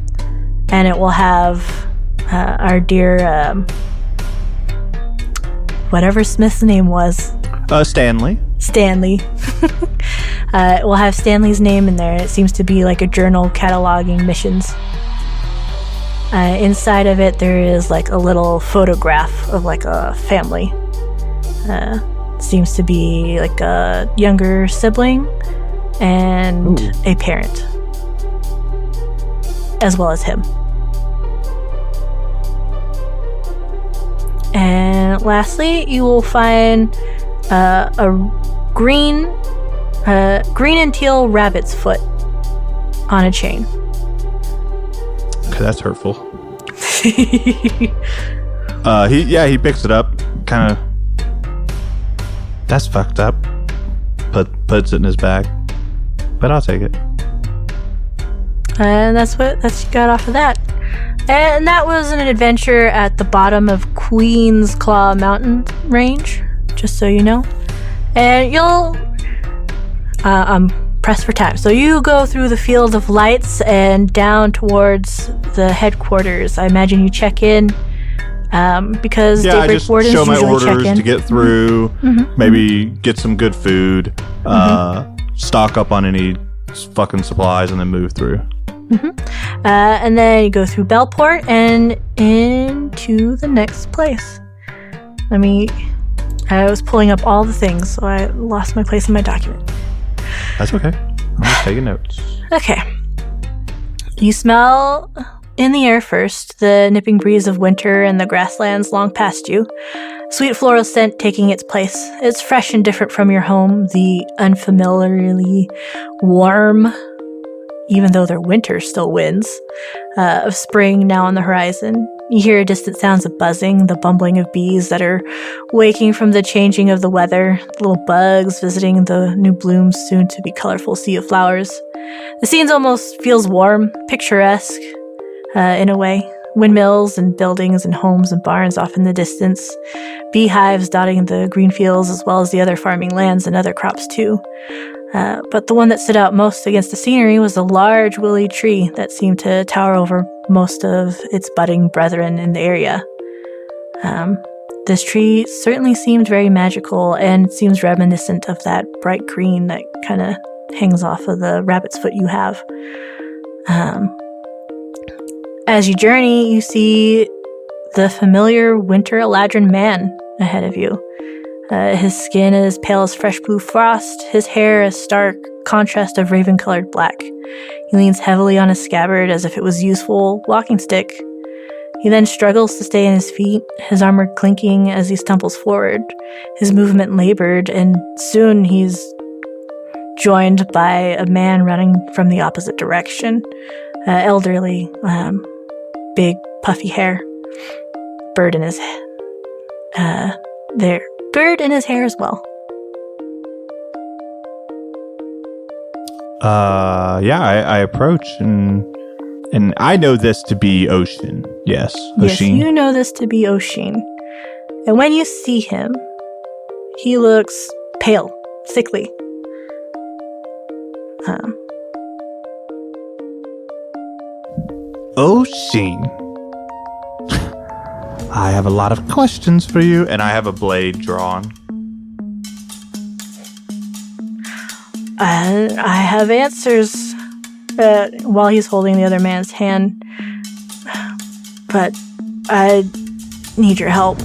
and it will have our dear whatever Smith's name was. Stanley. It will have Stanley's name in there. It seems to be like a journal cataloging missions. Inside of it, there is like a little photograph of like a family. Seems to be like a younger sibling and a parent, as well as him. And lastly, you will find a green and teal rabbit's foot on a chain. Okay, that's hurtful. He picks it up, kind of That's fucked up. Puts it in his bag. But I'll take it. And that's what you got off of that. And that was an adventure at the bottom of Queen's Claw Mountain range, just so you know. And you'll... I'm pressed for time. So you go through the field of lights and down towards the headquarters. I imagine you check in, because Daybreak Wardens show my usually check orders in. to get through, maybe get some good food, stock up on any fucking supplies, and then move through. And then you go through Bellport and into the next place. I was pulling up all the things, so I lost my place in my document. That's okay. I'm just taking notes. Okay. You smell in the air first the nipping breeze of winter and the grasslands long past you. Sweet floral scent taking its place. It's fresh and different from your home, the unfamiliarly warm, even though their winter still wins, of spring now on the horizon. You hear distant sounds of buzzing, the bumbling of bees that are waking from the changing of the weather, little bugs visiting the new blooms, soon to be colorful sea of flowers. The scene almost feels warm, picturesque, in a way. Windmills and buildings and homes and barns off in the distance. Beehives dotting the green fields as well as the other farming lands and other crops too. But the one that stood out most against the scenery was a large willowy tree that seemed to tower over most of its budding brethren in the area. This tree certainly seemed very magical and seems reminiscent of that bright green that kind of hangs off of the rabbit's foot you have. As you journey, you see the familiar winter Eladrin man ahead of you. His skin is pale as fresh blue frost, his hair a stark contrast of raven-colored black. He leans heavily on his scabbard as if it was useful walking stick. He then struggles to stay on his feet, his armor clinking as he stumbles forward, his movement labored, and soon he's joined by a man running from the opposite direction. Elderly, big, puffy hair, bird in his bird in his hair as well. I approach and I know this to be Ocean. Yes, Ocean. Yes, you know this to be Ocean. And when you see him, he looks pale, sickly. Ocean. I have a lot of questions for you, and I have a blade drawn. I have answers while he's holding the other man's hand. But I need your help.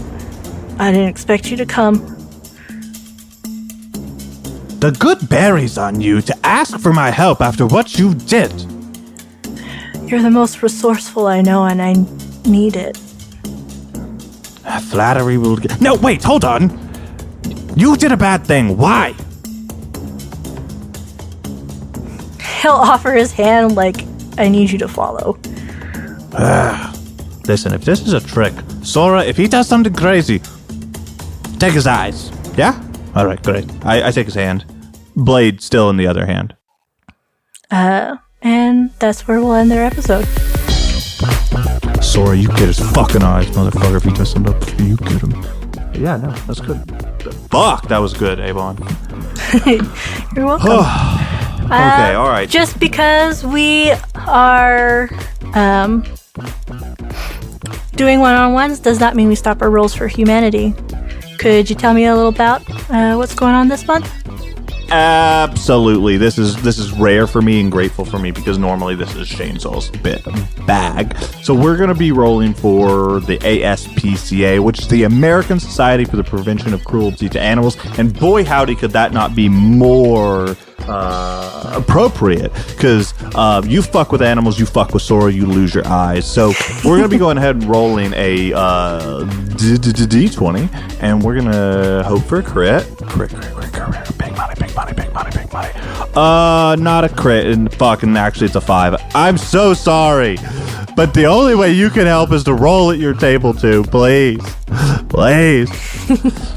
I didn't expect you to come. The good berries on you to ask for my help after what you did. You're the most resourceful I know, and I need it. Flattery will get... No, wait, hold on. You did a bad thing. Why? He'll offer his hand like, I need you to follow. Listen, if this is a trick, Sora, if he does something crazy, take his eyes. Yeah? All right, great. I take his hand. Blade still in the other hand. And that's where we'll end their episode. Sora, you get his fucking eyes, motherfucker. If he does something up, you get him. Yeah, no, that's good. Fuck, that was good, ABon. You're welcome. Okay, all right. Just because we are doing one-on-ones does not mean we stop our roles for humanity. Could you tell me a little about what's going on this month? Absolutely. This is rare for me and grateful for me because normally this is Shane's bag. So we're going to be rolling for the ASPCA, which is the American Society for the Prevention of Cruelty to Animals. And boy, howdy, could that not be more appropriate, because you fuck with animals, you fuck with Sora, you lose your eyes. So we're going to be going ahead and rolling a D20, and we're going to hope for a crit. Big money. Not a crit, and fucking actually it's a 5. I'm so sorry. But the only way you can help is to roll at your table too, please. Please.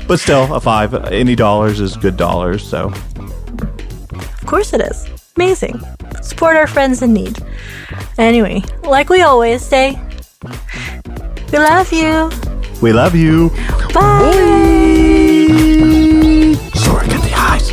But still, a 5. Any dollars is good dollars, so. Of course it is. Amazing. Support our friends in need. Anyway, like we always say, we love you. We love you. Bye. Sorry, get the eyes.